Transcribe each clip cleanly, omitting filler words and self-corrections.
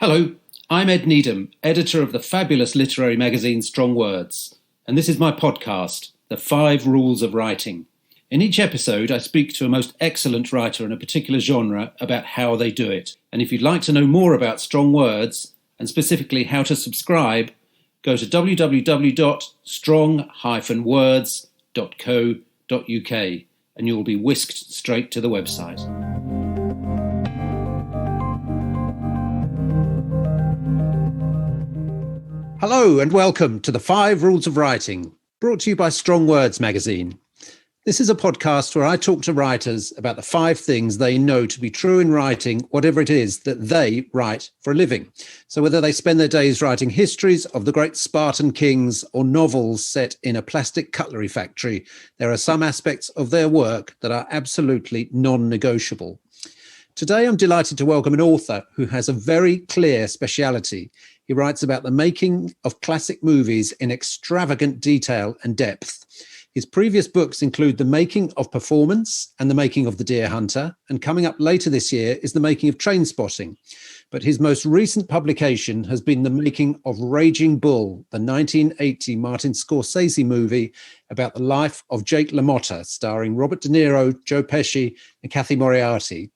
Hello, I'm Ed Needham, editor of the fabulous literary magazine Strong Words, and this is my podcast, The 5 Rules of Writing. In each episode, I speak to a most excellent writer in a particular genre about how they do it. And if you'd like to know more about Strong Words, and specifically how to subscribe, go to www.strong-words.co.uk and you'll be whisked straight to the website. Hello and welcome to the 5 Rules of Writing, brought to you by Strong Words magazine. This is a podcast where I talk to writers about the 5 things they know to be true in writing, whatever it is that they write for a living. So whether they spend their days writing histories of the great Spartan kings or novels set in a plastic cutlery factory, there are some aspects of their work that are absolutely non-negotiable. Today, I'm delighted to welcome an author who has a very clear speciality. He writes about the making of classic movies in extravagant detail and depth. His previous books include The Making of Performance and The Making of the Deer Hunter, and coming up later this year is The Making of Trainspotting. But his most recent publication has been The Making of Raging Bull, the 1980 Martin Scorsese movie about the life of Jake LaMotta, starring Robert De Niro, Joe Pesci, and Kathy Moriarty.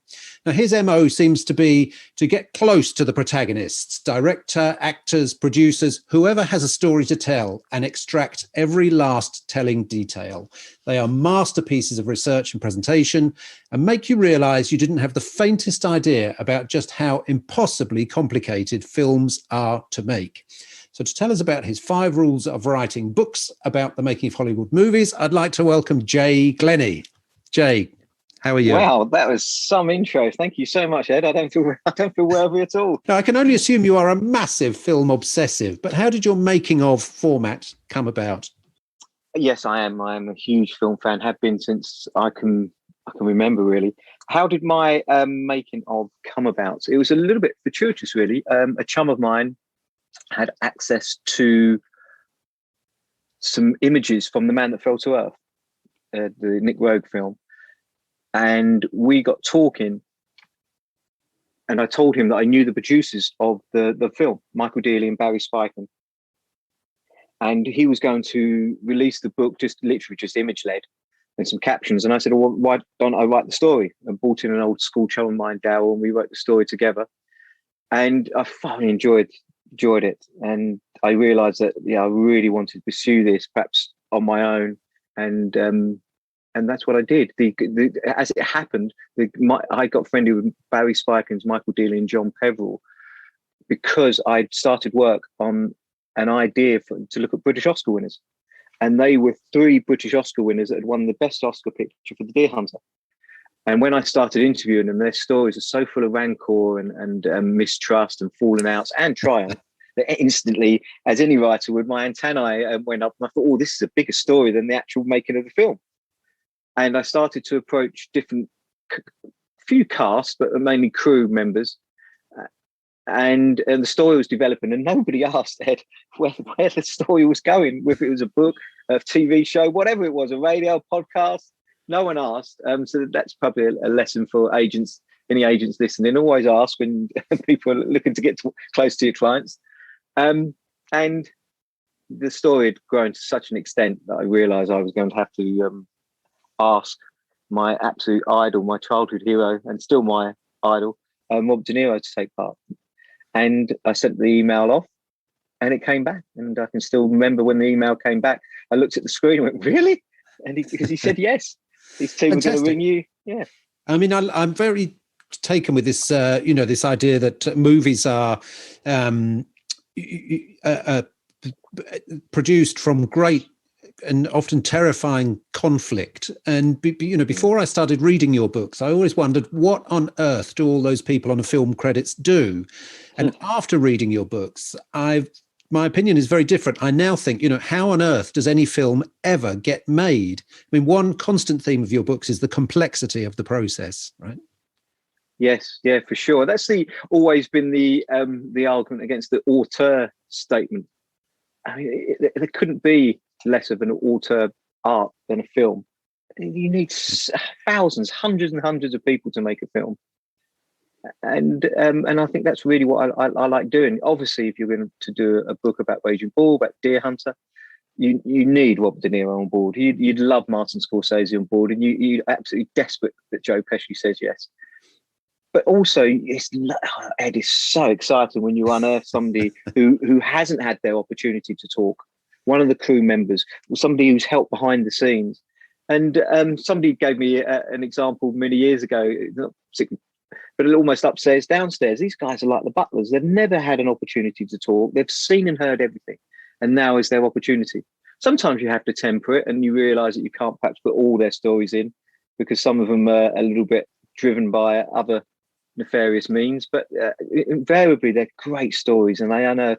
Now, his MO seems to be to get close to the protagonists, director, actors, producers, whoever has a story to tell, and extract every last telling detail. They are masterpieces of research and presentation and make you realize you didn't have the faintest idea about just how impossibly complicated films are to make. So to tell us about his 5 rules of writing books about the making of Hollywood movies, I'd like to welcome Jay Glennie. Jay, how are you? Wow, that was some intro. Thank you so much, Ed. I don't feel worthy at all. Now, I can only assume you are a massive film obsessive, but how did your making of format come about? Yes, I am. I am a huge film fan, have been since I can remember, really. How did my making of come about? It was a little bit fortuitous, really. A chum of mine had access to some images from The Man That Fell to Earth, the Nick Roeg film. And we got talking, and I told him that I knew the producers of the film, Michael Dealey and Barry Spikman. And he was going to release the book, just image-led and some captions. And I said, well, why don't I write the story? I brought in an old school chum of mine, Darryl, and we wrote the story together. And I thoroughly enjoyed it. And I realized that, I really wanted to pursue this, perhaps on my own. And that's what I did. As it happened, I got friendly with Barry Spikins, Michael Dealey, and John Peverell because I'd started work on an idea to look at British Oscar winners. And they were 3 British Oscar winners that had won the best Oscar picture for The Deer Hunter. And when I started interviewing them, their stories are so full of rancor and mistrust and falling outs and triumph that instantly, as any writer would, my antennae went up. And I thought, oh, this is a bigger story than the actual making of the film. And I started to approach few cast, but mainly crew members. And the story was developing, and nobody asked Ed where the story was going, whether it was a book, a TV show, whatever it was, a radio podcast. No one asked. So that's probably a lesson for agents, any agents listening. Always ask when people are looking to get close to your clients. And the story had grown to such an extent that I realised I was going to have to ask my absolute idol, my childhood hero, and still my idol, Robert De Niro, to take part. And I sent the email off, and it came back. And I can still remember when the email came back, I looked at the screen and went, really? And because he said yes, these 2 were going to ring you. Yeah. I mean, I'm very taken with this, this idea that movies are produced from great and often terrifying conflict. And, before I started reading your books, I always wondered, what on earth do all those people on the film credits do? And after reading your books, my opinion is very different. I now think, how on earth does any film ever get made? I mean, one constant theme of your books is the complexity of the process, right? Yes, yeah, for sure. That's always been the argument against the auteur statement. I mean, there couldn't be less of an auteur art than a film. You need thousands, hundreds and hundreds of people to make a film. And I think that's really what I like doing. Obviously, if you're going to do a book about Raging Bull, about Deer Hunter, you need Robert De Niro on board. You'd love Martin Scorsese on board, and you're absolutely desperate that Joe Pesci says yes. But also, Ed, is so exciting when you unearth somebody who hasn't had their opportunity to talk. One of the crew members, somebody who's helped behind the scenes. And somebody gave me an example many years ago, but almost upstairs, downstairs. These guys are like the butlers. They've never had an opportunity to talk. They've seen and heard everything. And now is their opportunity. Sometimes you have to temper it and you realise that you can't perhaps put all their stories in because some of them are a little bit driven by other nefarious means. But invariably, they're great stories and they unearth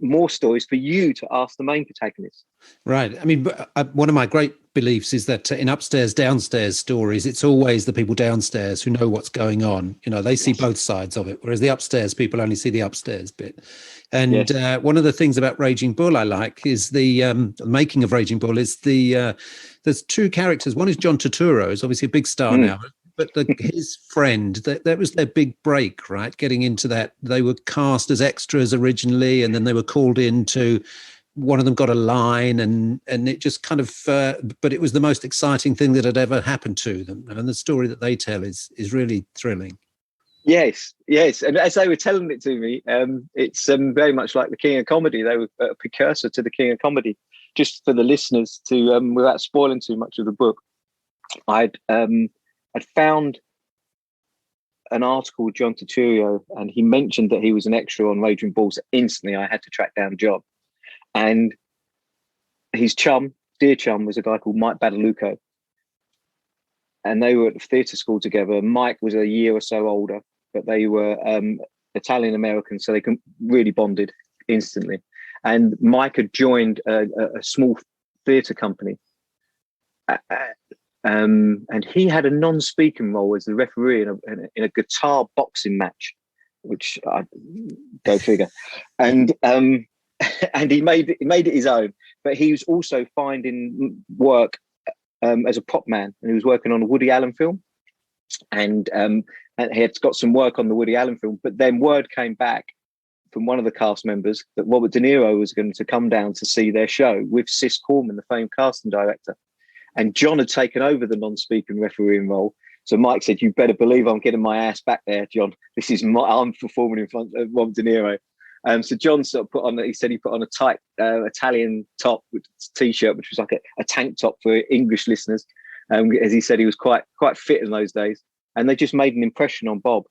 more stories for you to ask the main protagonist. Right. I mean, one of my great beliefs is that in upstairs, downstairs stories, it's always the people downstairs who know what's going on. You know, they see both sides of it, whereas the upstairs people only see the upstairs bit. And one of the things about Raging Bull I like is the making of Raging Bull is there's two characters. One is John Turturro, who's obviously a big star now. But his friend, that was their big break, right? Getting into that. They were cast as extras originally, and then they were called in to, one of them got a line, and it just kind of, but it was the most exciting thing that had ever happened to them. And the story that they tell is really thrilling. Yes. And as they were telling it to me, it's very much like the King of Comedy. They were a precursor to the King of Comedy. Just for the listeners to, without spoiling too much of the book, I'd found an article with John Turturro, and he mentioned that he was an extra on Raging Bull. So instantly I had to track down John. And his dear chum, was a guy called Mike Badalucco. And they were at the theatre school together. Mike was a year or so older, but they were Italian-American, so they really bonded instantly. And Mike had joined a small theatre company. And he had a non-speaking role as the referee in a guitar boxing match, which I go figure. And he made it his own. But he was also finding work as a prop man, and he was working on a Woody Allen film. And he had got some work on the Woody Allen film. But then word came back from one of the cast members that Robert De Niro was going to come down to see their show with Sis Corman, the famed casting director. And John had taken over the non-speaking refereeing role. So Mike said, "You better believe I'm getting my ass back there, John. I'm performing in front of Robert De Niro." So John sort of put on a tight Italian top with t-shirt, which was like a tank top for English listeners. As he said, he was quite fit in those days. And they just made an impression on Bob.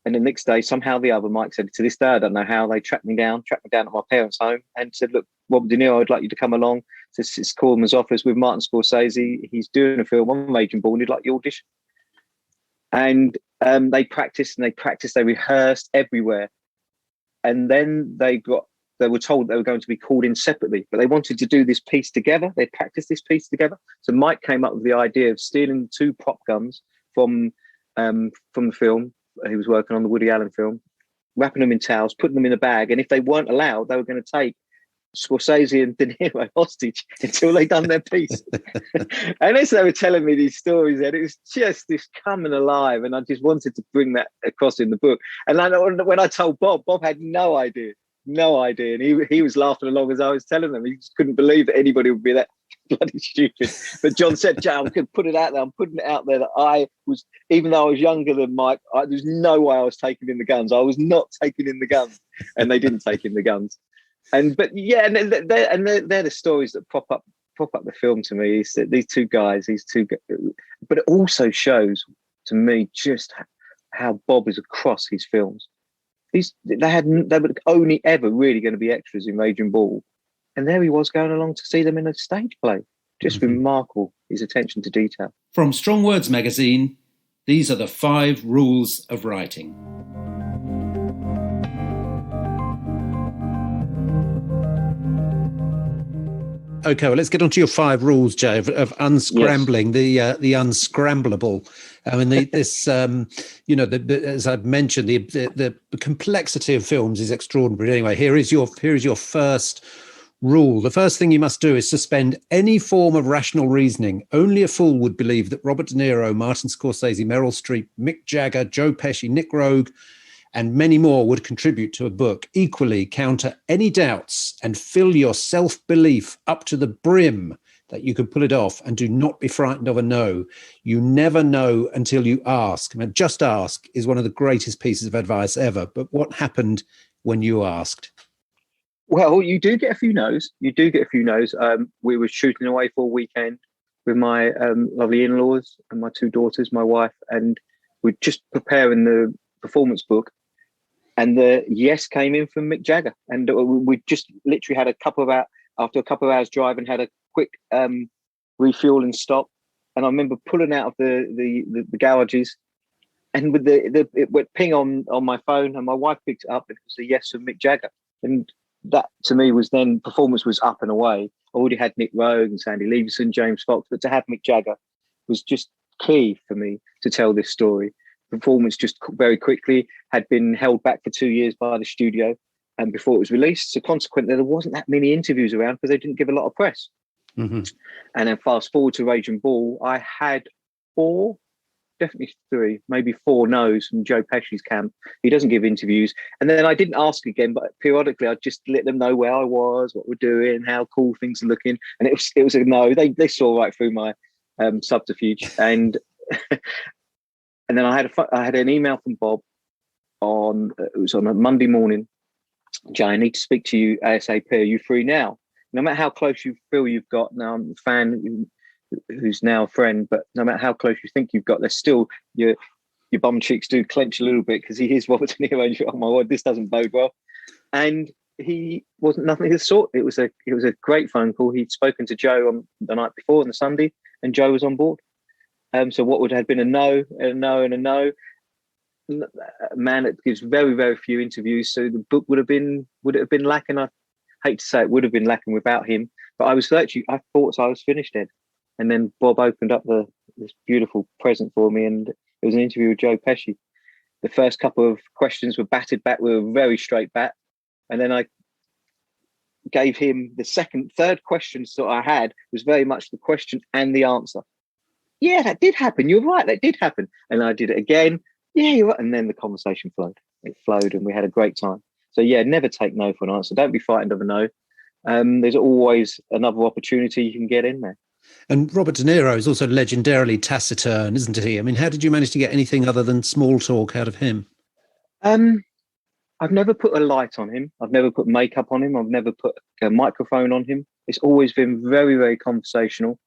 And the next day, somehow or the other, Mike said, to this day, I don't know how, they tracked me down at my parents' home and said, "Look, Robert De Niro, I'd like you to come along to Sis Corman's office with Martin Scorsese. He's doing a film on Raging Bull and he'd like you audition." And they practiced, they rehearsed everywhere. And then they were told they were going to be called in separately, but they wanted to do this piece together. They practiced this piece together. So Mike came up with the idea of stealing 2 prop guns from the film. He was working on the Woody Allen film, wrapping them in towels, putting them in a bag. And if they weren't allowed, they were going to take Scorsese and De Niro hostage until they'd done their piece. And as they were telling me these stories, and it was just this coming alive. And I just wanted to bring that across in the book. And when I told Bob had no idea. And he was laughing along as I was telling them. He just couldn't believe that anybody would be that bloody stupid. But John said, "Jay, I'm going to put it out there. I'm putting it out there that I was, even though I was younger than Mike, there's no way I was taking in the guns. I was not taking in the guns." And they didn't take in the guns. But they're the stories that prop up the film to me. These two guys, but it also shows to me just how Bob is across his films. They were only ever really going to be extras in Raging Bull, and there he was going along to see them in a stage play. Just remarkable, his attention to detail. From Strong Words magazine, these are the 5 rules of writing. Okay, well, let's get on to your 5 rules, Jay, of unscrambling the unscramblable. I mean, as I've mentioned, the complexity of films is extraordinary. Anyway, here is your first Rule: the first thing you must do is suspend any form of rational reasoning. Only a fool would believe that Robert De Niro, Martin Scorsese, Meryl Streep, Mick Jagger, Joe Pesci, Nick Rogue, and many more would contribute to a book. Equally, counter any doubts and fill your self-belief up to the brim that you can pull it off, and do not be frightened of a no. You never know until you ask. I mean, just ask is one of the greatest pieces of advice ever. But what happened when you asked? Well, you do get a few no's. We were shooting away for a weekend with my lovely in-laws and my two daughters, my wife, and we're just preparing the performance book. And the yes came in from Mick Jagger. And we just literally had after a couple of hours driving, had a quick refuel and stop. And I remember pulling out of the garages, and with it went ping on my phone, and my wife picked it up, and it was a yes from Mick Jagger. And that to me was then, performance was up and away. I already had Nick Rogue and Sandy Levinson, James Fox, but to have Mick Jagger was just key for me to tell this story. Performance just very quickly had been held back for 2 years by the studio and before it was released. So consequently, there wasn't that many interviews around because they didn't give a lot of press. Mm-hmm. And then fast forward to Rage and Ball, I had definitely 3, maybe 4 no's from Joe Pesci's camp. He doesn't give interviews. And then I didn't ask again, but periodically I'd just let them know where I was, what we're doing, how cool things are looking. And it was a no. They saw right through my subterfuge. And and then I had an email from Bob it was on a Monday morning. Jay, I need to speak to you ASAP. Are you free now? No matter how close you feel you've got, now I'm a fan who's now a friend, but no matter how close you think you've got, there's still your bum cheeks do clench a little bit because he is Robert De Niro and you're, oh my word, this doesn't bode well. And he wasn't nothing of the sort. It was a great phone call. He'd spoken to Joe on the night before on the Sunday, and Joe was on board. So what would have been a no, and a no, and a no, a man that gives very, very few interviews. So the book would it have been lacking? I hate to say it would have been lacking without him, but I thought I was finished, Ed. And then Bob opened up this beautiful present for me, and it was an interview with Joe Pesci. The first couple of questions were batted back with a very straight bat, and then I gave him the third question that I had was very much the question and the answer. Yeah, that did happen. You're right, that did happen. And I did it again. Yeah, you're right. And then the conversation flowed. It flowed, and we had a great time. So yeah, never take no for an answer. Don't be frightened of a no. There's always another opportunity you can get in there. And Robert De Niro is also legendarily taciturn, isn't he? I mean, how did you manage to get anything other than small talk out of him? I've never put a light on him. I've never put makeup on him. I've never put a microphone on him. It's always been very, very conversational.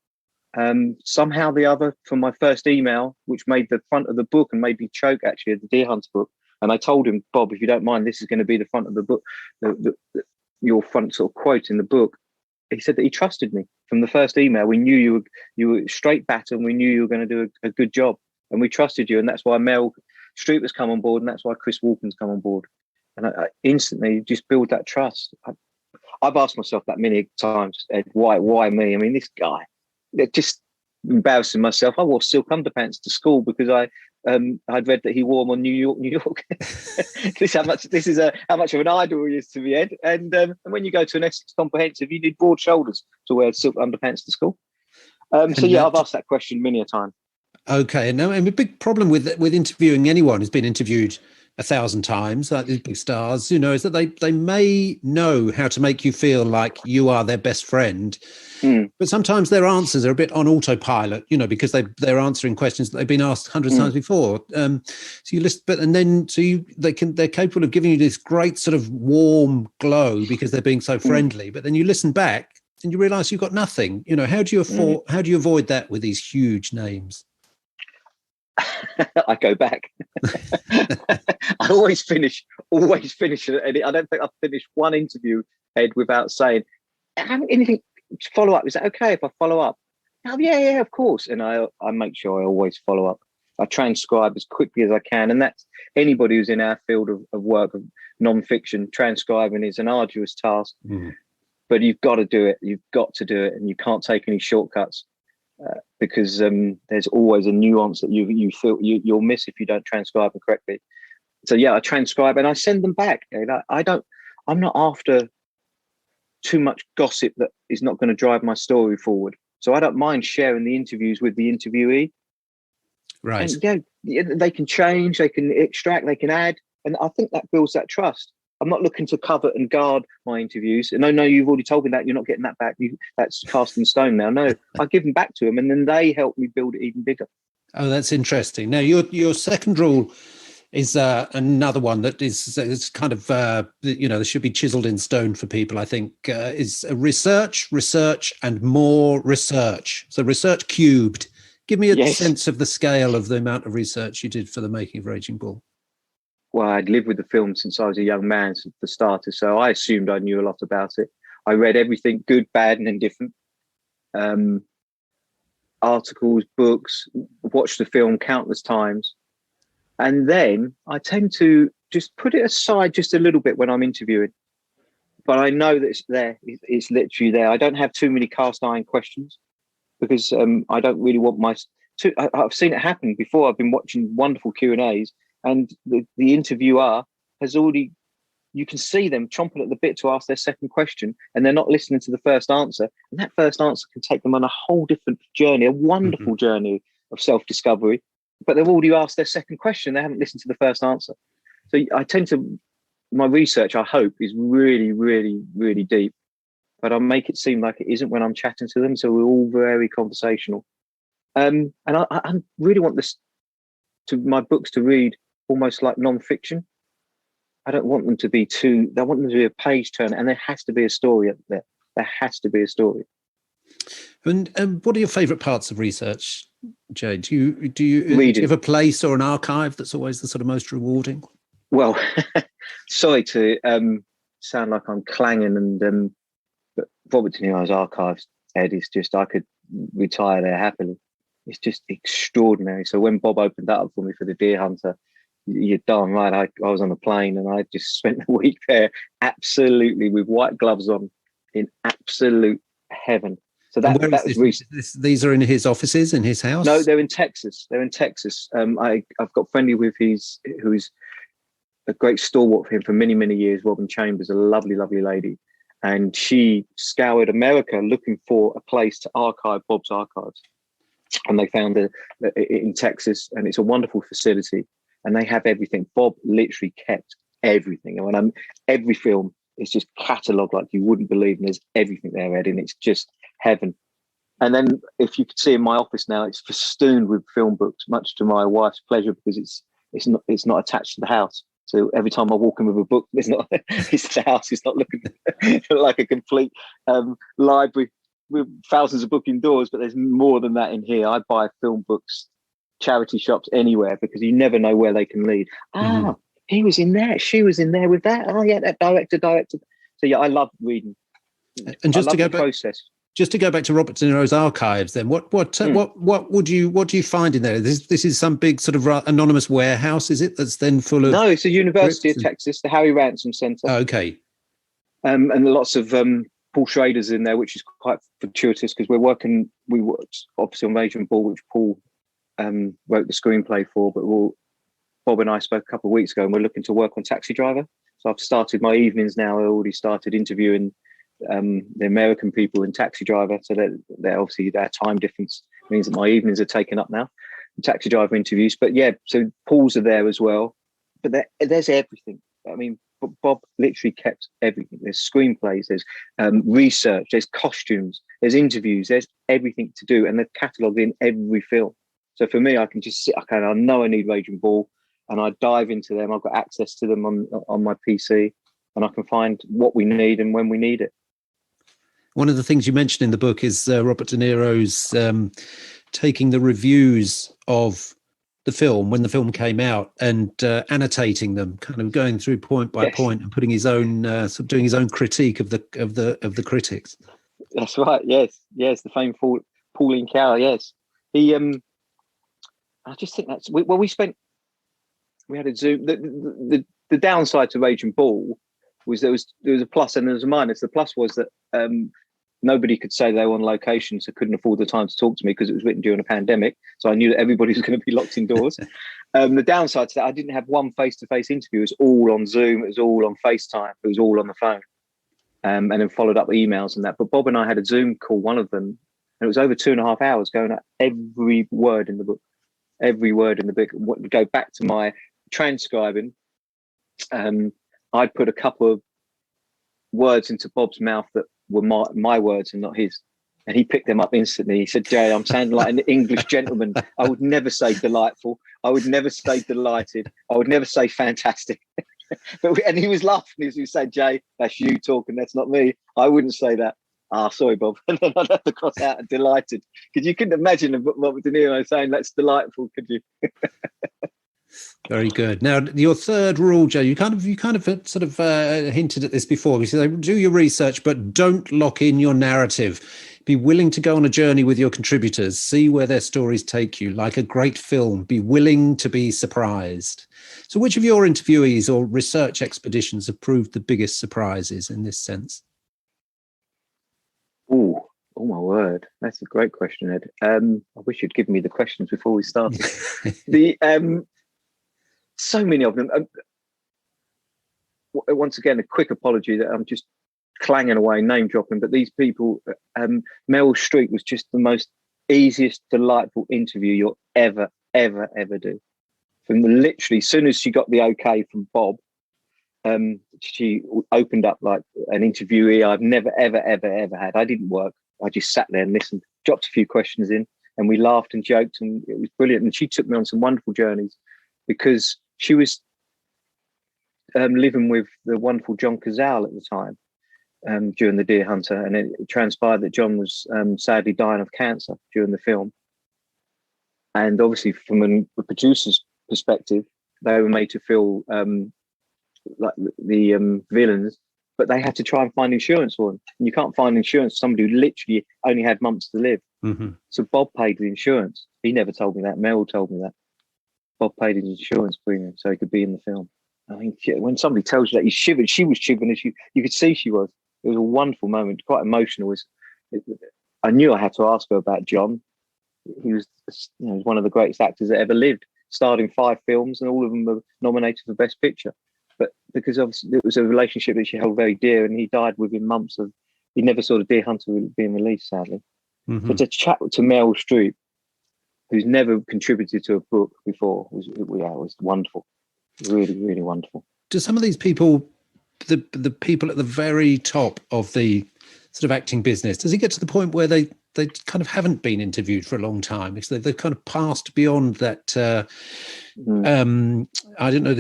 Somehow the other, from my first email, which made the front of the book and made me choke actually at the Deer Hunter book. And I told him, Bob, if you don't mind, this is going to be the front of the book, your front sort of quote in the book. He said that he trusted me from the first email. We knew you were straight batter, and we knew you were going to do a good job, and we trusted you. And that's why Meryl Streep has come on board, and that's why Chris Walken's come on board. And I instantly just build that trust. I've asked myself that many times, Ed, why me? I mean, this guy, just embarrassing myself. I wore silk underpants to school because I'd read that he wore them on New York. This is how much of an idol he is to me, Ed. And when you go to an Essex comprehensive, you need broad shoulders to wear silk underpants to school. So yeah, I've asked that question many a time. Okay, and a big problem with interviewing anyone who's been interviewed 1,000 times, like these big stars, is that they may know how to make you feel like you are their best friend, but sometimes their answers are a bit on autopilot, because they're answering questions that they've been asked hundreds of times before. So you listen, they're capable of giving you this great sort of warm glow because they're being so friendly, but then you listen back and you realise you've got nothing. How do you avoid that with these huge names? I go back. I always finish. And I don't think I've finished one interview, Ed, without saying, anything follow up? Is that okay if I follow up? Oh, yeah, of course. And I make sure I always follow up. I transcribe as quickly as I can. And that's anybody who's in our field of work, of non-fiction, transcribing is an arduous task. But you've got to do it. And you can't take any shortcuts. Because there's always a nuance that you feel you'll miss if you don't transcribe them correctly. So yeah, I transcribe and I send them back. I'm not after too much gossip that is not going to drive my story forward. So I don't mind sharing the interviews with the interviewee. Right. And they can change, they can extract, they can add. And I think that builds that trust. I'm not looking to covet and guard my interviews. No, you've already told me that. You're not getting that back. That's cast in stone now. No, I give them back to them, and then they help me build it even bigger. Oh, that's interesting. Now, your second rule is another one that is kind of, there should be chiseled in stone for people, I think, is research, and more research. So research cubed. Give me a sense of the scale of the amount of research you did for the making of Raging Bull. Well, I'd lived with the film since I was a young man, for starters, so I assumed I knew a lot about it. I read everything, good, bad, and indifferent. Articles, books, watched the film countless times. And then I tend to just put it aside just a little bit when I'm interviewing. But I know that it's there. It's literally there. I don't have too many cast iron questions because I don't really want I've seen it happen before. I've been watching wonderful Q&As and the interviewer has already, you can see them chomping at the bit to ask their second question and they're not listening to the first answer. And that first answer can take them on a whole different journey, a wonderful journey of self-discovery. But they've already asked their second question. They haven't listened to the first answer. So my research, I hope, is really, really, really deep. But I make it seem like it isn't when I'm chatting to them. So we're all very conversational. And I really want my books to read almost like non-fiction. I don't want them to be I want them to be a page turner, and there has to be a story up there. There has to be a story. And what are your favourite parts of research, Jay? Do you have a place or an archive that's always the sort of most rewarding? Well, sorry to sound like I'm clanging, but Robert De Niro's archives, Ed, is just, I could retire there happily. It's just extraordinary. So when Bob opened that up for me for the Deer Hunter, you're darn right. I was on a plane and I just spent a week there, absolutely with white gloves on, in absolute heaven. So that was recent. These are in his offices, in his house? No, they're in Texas. I've got friendly with who's a great stalwart for him for many, many years. Robin Chambers, a lovely, lovely lady. And she scoured America looking for a place to archive Bob's archives. And they found it in Texas, and it's a wonderful facility. And they have everything. Bob literally kept everything. And every film is just catalogued like you wouldn't believe. And there's everything there, Ed, and it's just heaven. And then if you could see in my office now, it's festooned with film books, much to my wife's pleasure, because it's not attached to the house. So every time I walk in with a book, the house is not looking like a complete library with thousands of books indoors, but there's more than that in here. I buy film books, charity shops, anywhere, because you never know where they can lead. He was in there, she was in there with that. Oh yeah, that director. So yeah, I love reading. And just to go back, process. Just to go back to Robert De Niro's archives, then what do you find in there? This is some big sort of anonymous warehouse, is it? That's then full of. No, it's the University of Texas, the Harry Ransom Center. Oh, okay. And lots of Paul Schrader's in there, which is quite fortuitous because we worked obviously on Raging Bull, which Paul wrote the screenplay for, but Bob and I spoke a couple of weeks ago, and we're looking to work on Taxi Driver. So I've started my evenings now. I already started interviewing the American people in Taxi Driver. So they're obviously, their time difference means that my evenings are taken up now. Taxi Driver interviews. But yeah, so Paul's are there as well. But there's everything. I mean, Bob literally kept everything. There's screenplays, there's research, there's costumes, there's interviews, there's everything to do. And they're catalogued in every film. So for me, I can just sit, I know I need Raging Bull, and I dive into them. I've got access to them on my PC, and I can find what we need and when we need it. One of the things you mentioned in the book is Robert De Niro's taking the reviews of the film when the film came out and annotating them, kind of going through point by point and putting his own doing his own critique of the critics. That's right. Yes, the famed Pauline Kael. Yes, he. I just think that's we had a Zoom. The downside to Raging Bull was there was a plus and there was a minus. The plus was that nobody could say they were on location, so couldn't afford the time to talk to me because it was written during a pandemic. So I knew that everybody was going to be locked indoors. The downside to that, I didn't have one face-to-face interview. It was all on Zoom. It was all on FaceTime. It was all on the phone. and then followed up emails and that. But Bob and I had a Zoom call, one of them, and it was over 2.5 hours going at every word in the book. Every word in the book. Would go back to my transcribing. I'd put a couple of words into Bob's mouth that were my words and not his. And he picked them up instantly. He said, Jay, I'm sounding like an English gentleman. I would never say delightful. I would never say delighted. I would never say fantastic. And he was laughing as he said, Jay, that's you talking. That's not me. I wouldn't say that. Ah, sorry, Bob. And then I'd have to cross out and delighted. Because you couldn't imagine Robert De Niro saying that's delightful, could you? Very good. Now, your third rule, Joe, you kind of sort of hinted at this before. You said, do your research, but don't lock in your narrative. Be willing to go on a journey with your contributors. See where their stories take you. Like a great film, be willing to be surprised. So which of your interviewees or research expeditions have proved the biggest surprises in this sense? Oh my word. That's a great question, Ed. I wish you'd given me the questions before we started. So many of them. Once again, a quick apology that I'm just clanging away, name dropping, but these people, Meryl Streep was just the most easiest, delightful interview you'll ever do. From literally, as soon as she got the okay from Bob, she opened up like an interviewee I've never, ever had. I didn't work. I just sat there and listened, dropped a few questions in, and we laughed and joked, and it was brilliant. And she took me on some wonderful journeys because she was living with the wonderful John Cazale at the time during The Deer Hunter. And it transpired that John was sadly dying of cancer during the film. And obviously from a producer's perspective, they were made to feel like the villains, but they had to try and find insurance for them. And you can't find insurance for somebody who literally only had months to live. Mm-hmm. So Bob paid the insurance. He never told me that. Meryl told me that. Bob paid his insurance premium so he could be in the film. I mean, when somebody tells you that, you shivered. She was shivering as you could see she was. It was a wonderful moment, quite emotional. I knew I had to ask her about John. He was, one of the greatest actors that ever lived, starred in 5 films, and all of them were nominated for Best Picture. But because obviously it was a relationship that she held very dear, and he died within months of, he never saw The Deer Hunter being released, sadly. Mm-hmm. But to chat to Meryl Streep, who's never contributed to a book before, was wonderful. Really, really wonderful. Do some of these people, the people at the very top of the sort of acting business, does it get to the point where they kind of haven't been interviewed for a long time because they've kind of passed beyond that? I don't know.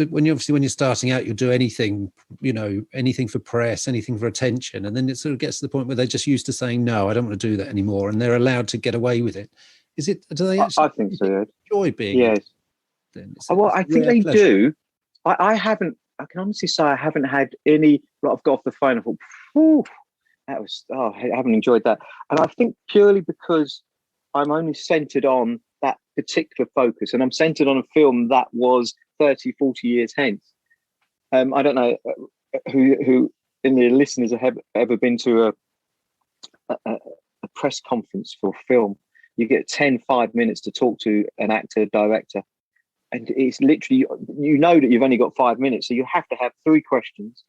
When you're starting out, you'll do anything, anything for press, anything for attention, and then it sort of gets to the point where they're just used to saying no, I don't want to do that anymore, and they're allowed to get away with it. Is it? Do they actually? I think so. Enjoy being. Yes. Well, I think they pleasure. do. I haven't. I can honestly say I haven't had any. Like, I've got off the phone. I thought, whew, that was. Oh, I haven't enjoyed that. And I think purely because I'm only centered on that particular focus, and I'm centered on a film that was 30, 40 years hence. I don't know who in the listeners have ever been to a press conference for a film. You get 5 minutes to talk to an actor, director, and it's literally, that you've only got 5 minutes, so you have to have 3 questions,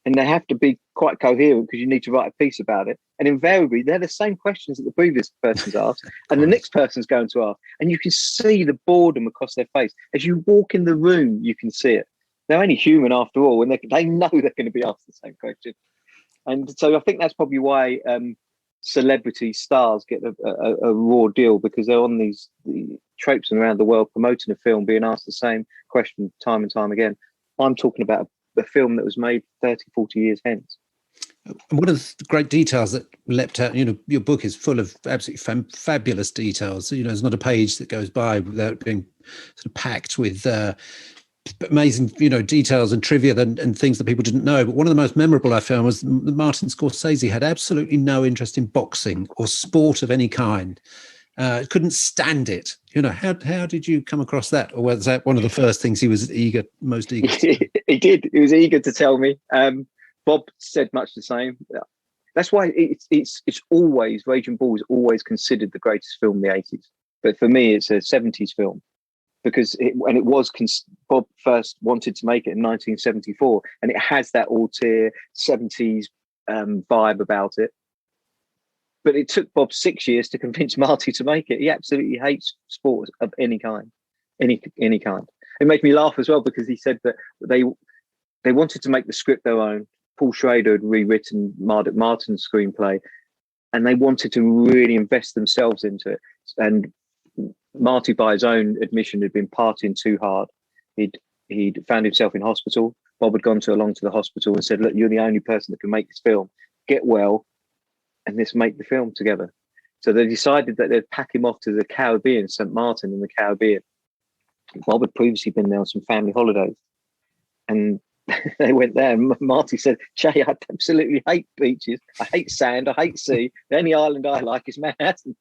and they have to be quite coherent because you need to write a piece about it. And invariably, they're the same questions that the previous person's asked, and the next person's going to ask, and you can see the boredom across their face as you walk in the room. You can see it. They're only human after all, and they know they're going to be asked the same question. And so I think that's probably why celebrity stars get a raw deal, because they're on the traipsing around the world promoting a film, being asked the same question time and time again. I'm talking about a film that was made 30, 40 years hence. And one of the great details that leapt out, your book is full of absolutely fabulous details. There's not a page that goes by without being sort of packed with amazing, details and trivia and things that people didn't know. But one of the most memorable I found was that Martin Scorsese had absolutely no interest in boxing or sport of any kind. Couldn't stand it. How did you come across that? Or was that one of the first things he was most eager to? He did. He was eager to tell me. Bob said much the same. That's why it's always, Raging Bull is always considered the greatest film in the 80s. But for me, it's a 70s film. when it was Bob first wanted to make it in 1974, and it has that auteur 70s vibe about it. But it took Bob 6 years to convince Marty to make it. He absolutely hates sports of any kind, any kind. It made me laugh as well because he said that they wanted to make the script their own. Paul Schrader had rewritten Martin's screenplay, and they wanted to really invest themselves into it. And Marty, by his own admission, had been partying too hard. He'd found himself in hospital. Bob had gone along to the hospital and said, "Look, you're the only person that can make this film. Get well, and let's make the film together." So they decided that they'd pack him off to the Caribbean, St. Martin in the Caribbean. Bob had previously been there on some family holidays, and they went there. And Marty said, "Jay, I absolutely hate beaches. I hate sand. I hate sea. The only island I like is Manhattan."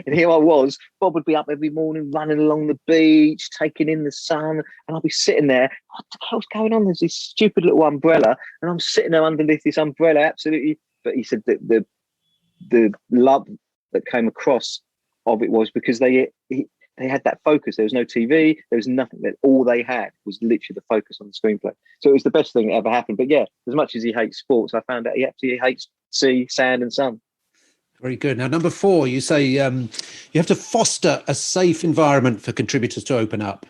And here I was. Bob would be up every morning, running along the beach, taking in the sun, and I'll be sitting there. What the hell's going on? There's this stupid little umbrella, and I'm sitting there underneath this umbrella, absolutely. But he said that the love that came across of it was because they had that focus. There was no TV. There was nothing. That all they had was literally the focus on the screenplay. So it was the best thing that ever happened. But yeah, as much as he hates sports, I found out he actually hates sea, sand, and sun. Very good. Now, number 4, you say you have to foster a safe environment for contributors to open up.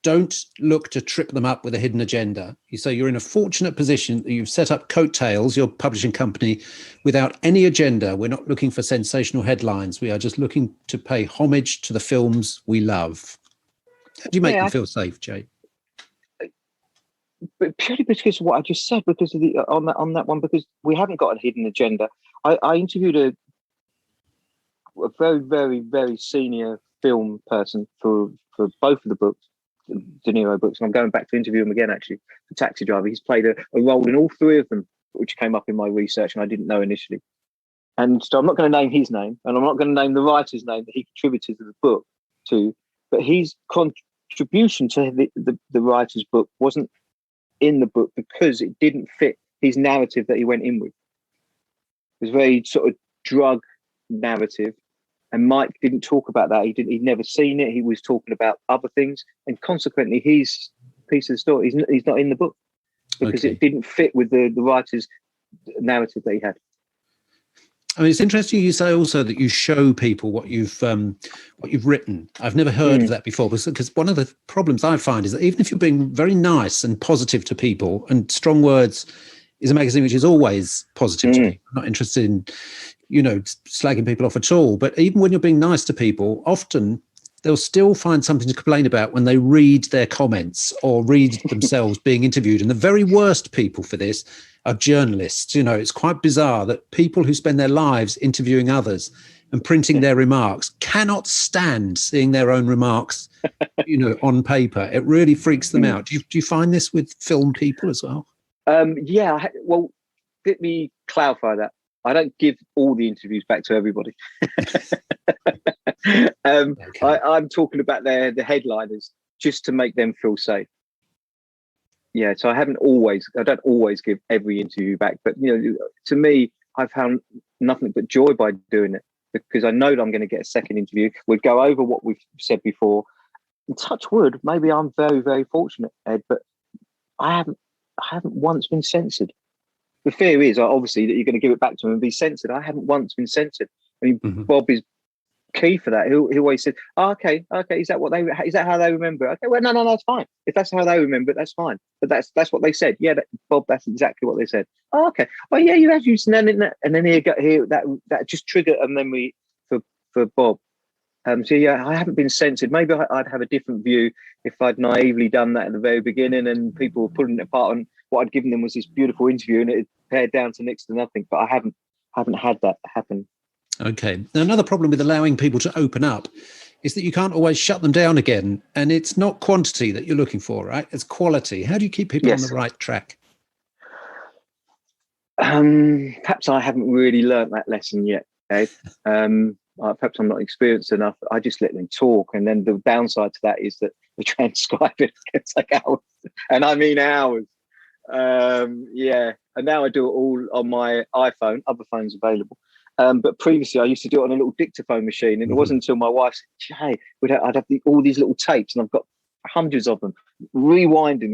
Don't look to trip them up with a hidden agenda. You say you're in a fortunate position that you've set up Coattails, your publishing company, without any agenda. We're not looking for sensational headlines. We are just looking to pay homage to the films we love. How do you make them feel safe, Jay? But purely because of what I just said, because of on that one, because we haven't got a hidden agenda. I interviewed a very, very, very senior film person for both of the books, the Niro books. And I'm going back to interview him again, actually, for Taxi Driver. He's played a role in all 3 of them, which came up in my research and I didn't know initially. And so I'm not going to name his name, and I'm not going to name the writer's name that he contributed to the book to, but his contribution to the writer's book wasn't in the book because it didn't fit his narrative that he went in with. It was very sort of drug narrative. And Mike didn't talk about that. He'd never seen it. He was talking about other things, and consequently, his piece of the story he's not in the book because it didn't fit with the writer's narrative that he had. I mean, it's interesting you say also that you show people what you've written. I've never heard of that before because one of the problems I find is that even if you're being very nice and positive to people, and Strong Words is a magazine which is always positive to people, I'm not interested in slagging people off at all. But even when you're being nice to people, often they'll still find something to complain about when they read their comments or read themselves being interviewed. And the very worst people for this are journalists. It's quite bizarre that people who spend their lives interviewing others and printing their remarks cannot stand seeing their own remarks, on paper. It really freaks them out. Do you find this with film people as well? Yeah. Well, let me clarify that. I don't give all the interviews back to everybody. I'm talking about the headliners just to make them feel safe. Yeah, so I don't always give every interview back, but to me, I've found nothing but joy by doing it because I know that I'm going to get a second interview. We'd go over what we've said before. And touch wood, maybe I'm very, very fortunate, Ed, but I haven't once been censored. The fear is obviously that you're going to give it back to him and be censored. I haven't once been censored. I mean, Bob is key for that. He always said, okay, is that how they remember it? Okay, well, no, that's fine. If that's how they remember it, that's fine. But that's what they said. Yeah, Bob, that's exactly what they said. Oh, okay. Oh, yeah, you have used and then here that just triggered a memory for Bob. So yeah, I haven't been censored. Maybe I'd have a different view if I'd naively done that at the very beginning and people were pulling it apart and what I'd given them was this beautiful interview and it pared down to next to nothing. But I haven't had that happen. Okay. Now, another problem with allowing people to open up is that you can't always shut them down again. And it's not quantity that you're looking for, right? It's quality. How do you keep people on the right track? Perhaps I haven't really learnt that lesson yet, Ed. Perhaps I'm not experienced enough. I just let them talk. And then the downside to that is that the transcribing can take hours. And I mean hours. And now I do it all on my iPhone, other phones available. But previously, I used to do it on a little dictaphone machine, and it wasn't until my wife said, "Hey, I'd have all these little tapes, and I've got hundreds of them, rewinding,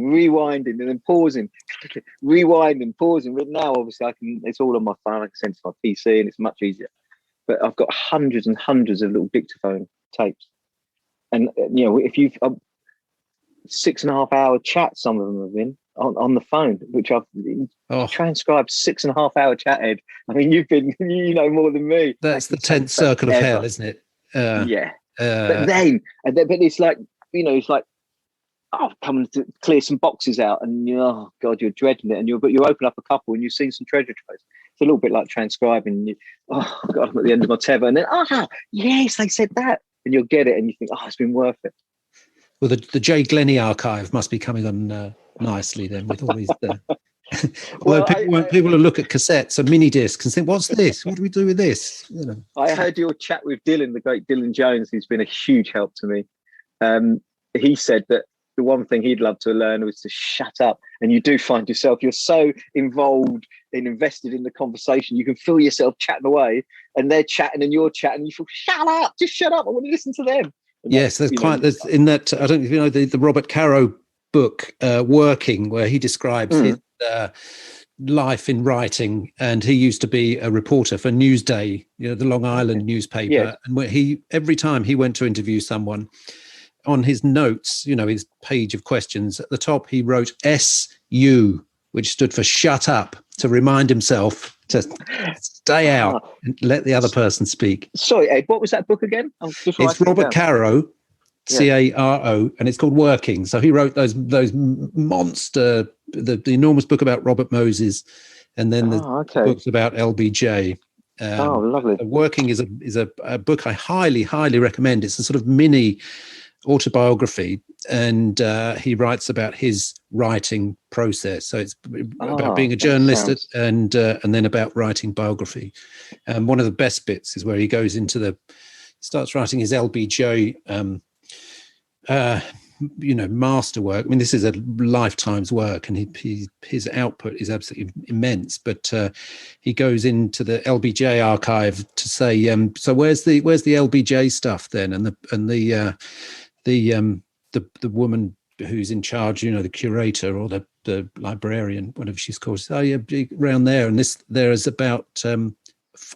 and then pausing, rewinding, pausing." But now, obviously, I can. It's all on my phone. I can send it to my PC, and it's much easier. But I've got hundreds and hundreds of little dictaphone tapes, and if you've 6.5 hour chats, some of them have been on the phone, which I've transcribed 6.5 hour chat, Ed. I mean, you've been, more than me. That's the 10th circle of hell, isn't it? Yeah. But it's like, it's like, coming to clear some boxes out, and oh God, you're dreading it, but you open up a couple and you've seen some treasure troves. It's a little bit like transcribing. Oh God, I'm at the end of my tether, and then yes, they said that, and you'll get it, and you think, it's been worth it. Well, the Jay Glennie archive must be coming on nicely then, with all these. Although people will look at cassettes and mini discs and think, "What's this? What do we do with this?" I heard your chat with Dylan, the great Dylan Jones, who's been a huge help to me. He said that the one thing he'd love to learn was to shut up. And you do find yourself, you're so involved and invested in the conversation, you can feel yourself chatting away, and they're chatting and you're chatting, and you feel, shut up, just shut up, I want to listen to them. And yes, there's in that, I don't know if you know the Robert Caro book, Working, where he describes his life in writing, and he used to be a reporter for Newsday, the Long Island newspaper. Yes. And where every time he went to interview someone, on his notes, his page of questions, at the top he wrote SU, which stood for shut up, to remind himself to stay out and let the other person speak. Sorry, Ed, what was that book again? It's Robert Caro, Caro, and it's called Working. So he wrote those monster, the enormous book about Robert Moses, and then the books about LBJ. Lovely. Working is a book I highly, highly recommend. It's a sort of mini autobiography, and he writes about his writing process. So it's about being a journalist and then about writing biography. One of the best bits is where he goes into starts writing his LBJ masterwork. I mean, this is a lifetime's work, and his output is absolutely immense. But he goes into the LBJ archive to say, so where's the LBJ stuff then? And the woman who's in charge, the curator or the librarian, whatever she's called, says, around there. And there is about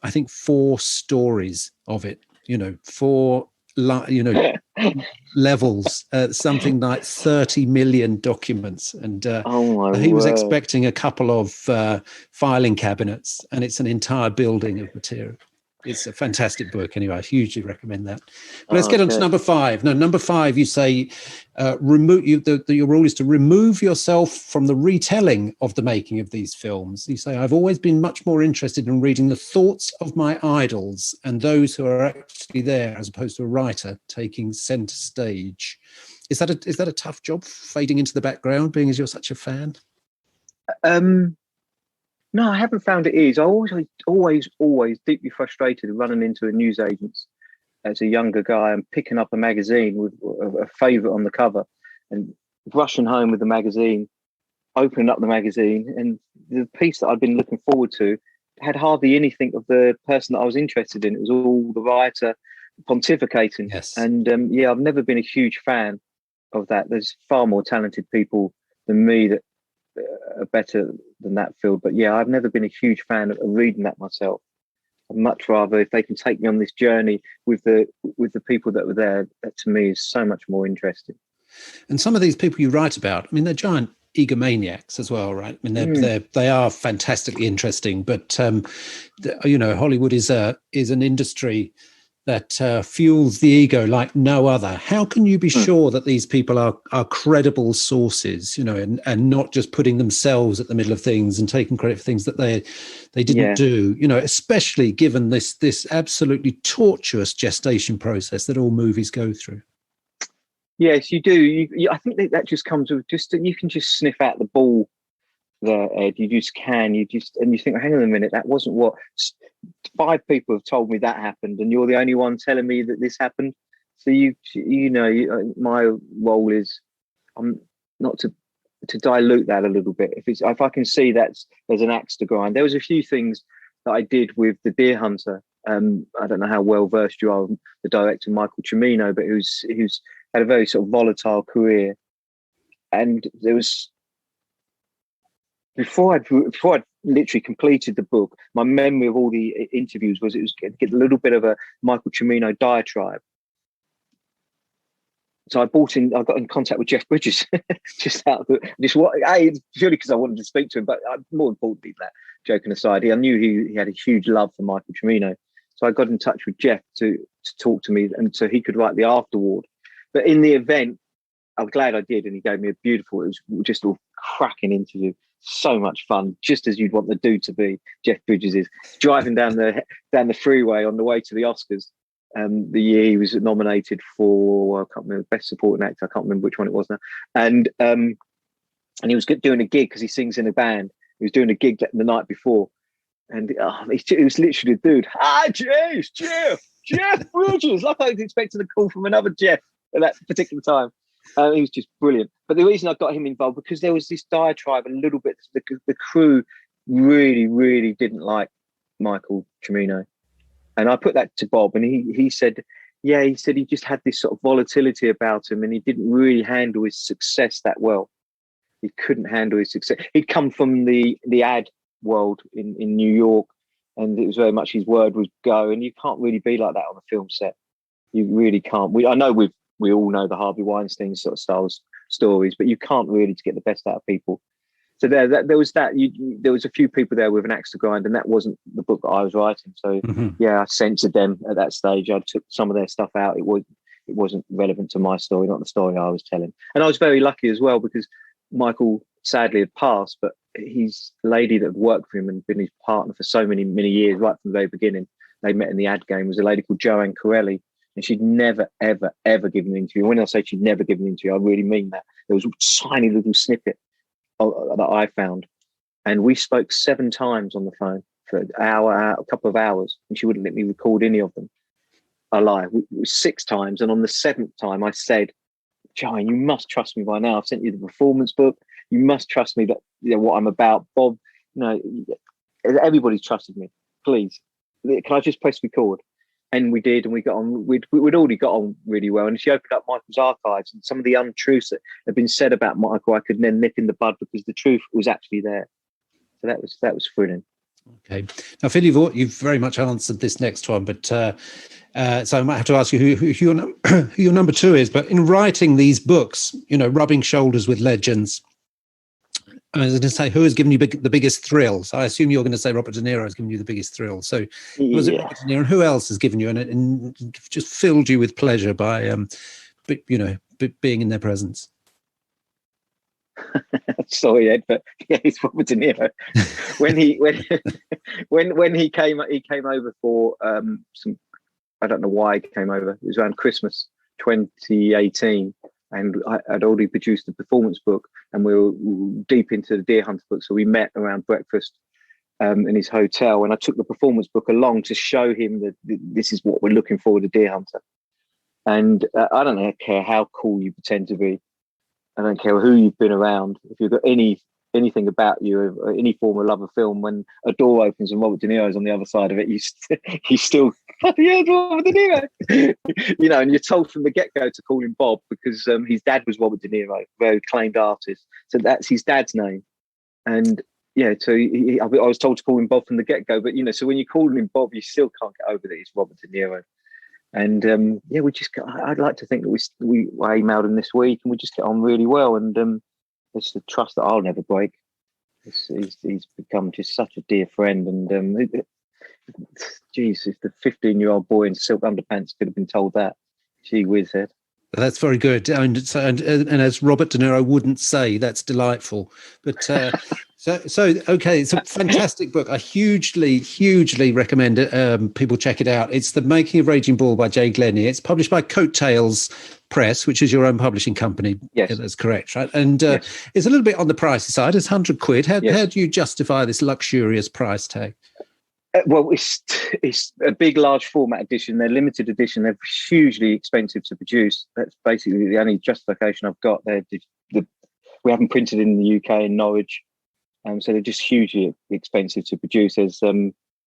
I think 4 stories of it. 4 levels, something like 30 million documents, and he was expecting a couple of filing cabinets, and it's an entire building of material. It's a fantastic book. Anyway, I hugely recommend that. But let's get on to number 5. Now, number 5, you say your rule is to remove yourself from the retelling of the making of these films. You say, I've always been much more interested in reading the thoughts of my idols and those who are actually there, as opposed to a writer taking centre stage. Is that a tough job, fading into the background, being as you're such a fan? No, I haven't found it easy. I always deeply frustrated running into a newsagent as a younger guy and picking up a magazine with a favourite on the cover and rushing home with the magazine, opening up the magazine, and the piece that I'd been looking forward to had hardly anything of the person that I was interested in. It was all the writer pontificating. Yes. And I've never been a huge fan of that. There's far more talented people than me that are better than that field, but I've never been a huge fan of reading that myself. I'd much rather, if they can take me on this journey with the people that were there, that to me is so much more interesting. And some of these people you write about, I mean, they're giant egomaniacs as well, right? I mean, they are fantastically interesting, but Hollywood is an industry that fuels the ego like no other. How can you be sure that these people are credible sources, and not just putting themselves at the middle of things and taking credit for things that they didn't do, especially given this absolutely tortuous gestation process that all movies go through? Yes, you do. I think that just comes with you can just sniff out the ball there, Ed. You just can. And you think, hang on a minute, that wasn't what 5 people have told me that happened, and you're the only one telling me that this happened. So my role is not to dilute that a little bit. If I can see there's an axe to grind. There was a few things that I did with The Deer Hunter. I don't know how well versed you are, the director Michael Cimino, but who's had a very sort of volatile career. And there was, before I'd literally completed the book, my memory of all the interviews was it was get a little bit of a Michael Cimino diatribe. So I got in contact with Jeff Bridges purely because I wanted to speak to him, but more importantly than that, joking aside, I knew he had a huge love for Michael Cimino. So I got in touch with Jeff to talk to me, and so he could write the afterword. But in the event, I'm glad I did, and he gave me a beautiful, it was just a cracking interview. So much fun, just as you'd want the dude to be. Jeff Bridges is driving down the freeway on the way to the Oscars. The year he was nominated for, I can't remember, Best Supporting Actor. I can't remember which one it was now. And he was doing a gig because he sings in a band. He was doing a gig the night before, and it was literally a dude. Hi, Jeff Bridges. Like I was expecting a call from another Jeff at that particular time. He was just brilliant. But the reason I got him involved, because there was this diatribe a little bit. The crew really, really didn't like Michael Cimino. And I put that to Bob, and he said he just had this sort of volatility about him, and he didn't really handle his success that well. He couldn't handle his success. He'd come from the ad world in New York, and it was very much his word was go, and you can't really be like that on a film set. You really can't. I know we all know the Harvey Weinstein sort of styles stories, but you can't really to get the best out of people. So there was that. There was a few people there with an axe to grind, and that wasn't the book that I was writing. So I censored them at that stage. I took some of their stuff out. It wasn't relevant to my story, not the story I was telling. And I was very lucky as well, because Michael sadly had passed, but his lady that had worked for him and been his partner for so many years, right from the very beginning, they met in the ad game, was a lady called Joanne Corelli. And she'd never, ever, ever given an interview. When I say she'd never given an interview, I really mean that. There was a tiny little snippet that I found, and we spoke 7 times on the phone for an hour, a couple of hours, and she wouldn't let me record any of them. I lie. It was 6 times, and on the 7th time, I said, "Joanne, you must trust me by now. I've sent you the performance book. You must trust me that what I'm about, Bob. Everybody's trusted me. Please, can I just press record?" And we did, and we got on. We'd already got on really well. And she opened up Michael's archives, and some of the untruths that had been said about Michael, I could then nip in the bud, because the truth was actually there. So that was thrilling. Okay. Now, Phil, you've very much answered this next one, but so I might have to ask you who your number 2 is. But in writing these books, rubbing shoulders with legends, I was going to say, who has given you the biggest thrills? I assume you're going to say Robert De Niro has given you the biggest thrill. So was it Robert De Niro? And who else has given you and just filled you with pleasure by, being in their presence? Sorry, Ed, but yeah, it's Robert De Niro. when he came over for some, I don't know why he came over. It was around Christmas 2018. And I'd already produced the performance book, and we were deep into the Deer Hunter book. So we met around breakfast in his hotel, and I took the performance book along to show him that this is what we're looking for with the Deer Hunter. And I don't care how cool you pretend to be. I don't care who you've been around. If you've got anything about you, any form of love of film, when a door opens and Robert De Niro's on the other side of it, he's still, yeah, Robert De Niro. And you're told from the get-go to call him Bob, because his dad was Robert De Niro, very acclaimed artist. So that's his dad's name. And yeah, so I was told to call him Bob from the get-go. But, so when you call him Bob, you still can't get over that he's Robert De Niro. And I'd like to think that we emailed him this week, and we just get on really well. And it's the trust that I'll never break. He's become just such a dear friend. And geez, if the 15-year-old boy in silk underpants could have been told that, gee whiz, Ed. That's very good. And as Robert De Niro wouldn't say, that's delightful. But okay, it's a fantastic book. I hugely recommend it. People check it out. It's The Making of Raging Bull by Jay Glennie. It's published by Coattails Press, which is your own publishing company. Yes, that's correct, right? And it's a little bit on the pricey side. It's £100. How do you justify this luxurious price tag? Well, it's a big, large format edition. They're limited edition. They're hugely expensive to produce. That's basically the only justification I've got. We haven't printed in the UK in Norwich, so they're just hugely expensive to produce. There's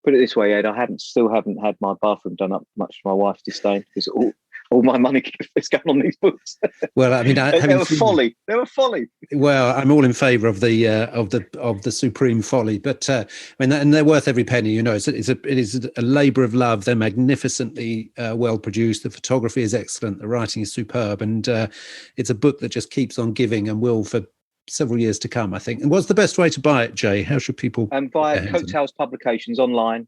put it this way, Ed, I still haven't had my bathroom done up, much to my wife's disdain, because all my money is going on these books. Well, I mean, they were folly. They were folly. Well, I'm all in favour of the supreme folly, but I mean, and they're worth every penny. You know, it is a labour of love. They're magnificently well produced. The photography is excellent. The writing is superb, and it's a book that just keeps on giving and will for several years to come, I think. And what's the best way to buy it, Jay? How should people? Via Coattails Publications online.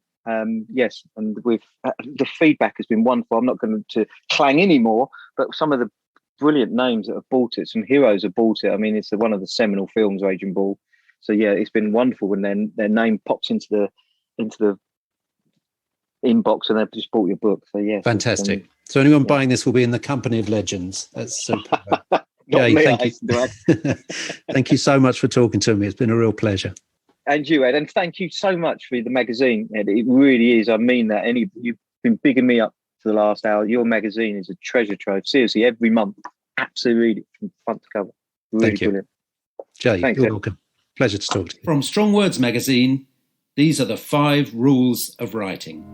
Yes, and the feedback has been wonderful. I'm not going to clang anymore, but some of the brilliant names that have bought it, some heroes have bought it. I mean, it's one of the seminal films, Raging Bull. So yeah, it's been wonderful when their name pops into the inbox and they've just bought your book. So yeah, fantastic. So anyone buying this will be in the company of legends. That's super. Jay, thank you. Thank you so much for talking to me. It's been a real pleasure. And you, Ed, and thank you so much for the magazine, Ed. It really is. I mean that. You've been bigging me up for the last hour. Your magazine is a treasure trove. Seriously, every month, absolutely read it from front to cover. Really thank you. Brilliant. Jay, thanks, you're Ed. welcome. Pleasure to talk to you. From Strong Words magazine, these are the 5 rules of writing.